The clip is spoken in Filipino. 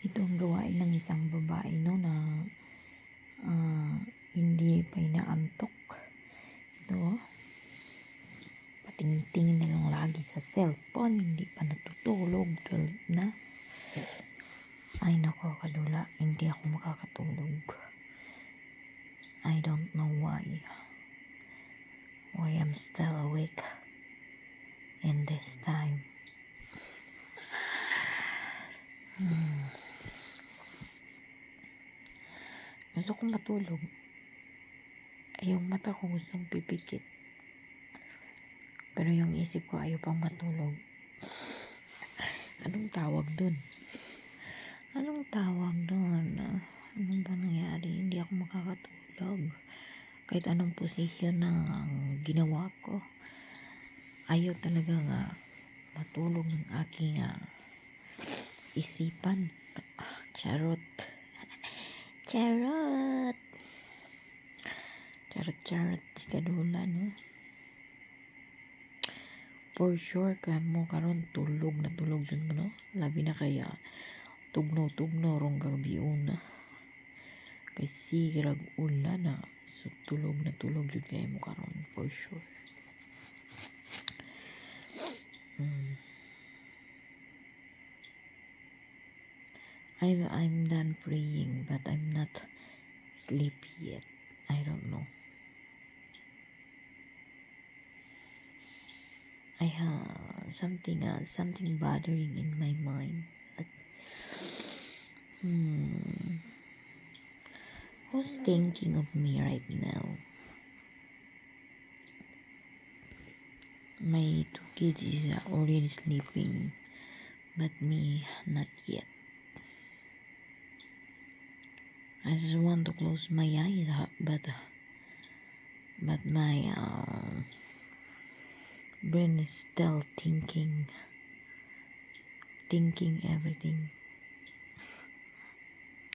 Ito ang gawain ng isang babae no na hindi pa inaantok. Ito, patingin-tingin na lang lagi sa cellphone, hindi pa natutulog, 12 na. Ay nako, kalula, hindi ako makakatulog. I don't know why I'm still awake in this time. Gusto kong matulog. Ay, yung mata ko gustong pipikit. Pero yung isip ko ayaw pang matulog. Anong tawag dun? Anong tawag dun? Anong ba nangyari? Hindi ako makakatulog. Kahit anong posisyon na ginawa ko. Ayaw talaga nga matulog ng aking isipan. Charot. Charot. Charot si Kadula, no? For sure ka mo karon tulog na tulog dyan mo, no? Labi na kaya tugnaw rong gabi una. Kay sigirag ulan na. So tulog na tulog dyan kayo mo karon for sure. I'm done praying but I'm not sleepy yet. I don't know. I have something bothering in my mind. But, who's thinking of me right now? My 2 kids is already sleeping, but me not yet. I just want to close my eyes, but my brain is still thinking everything.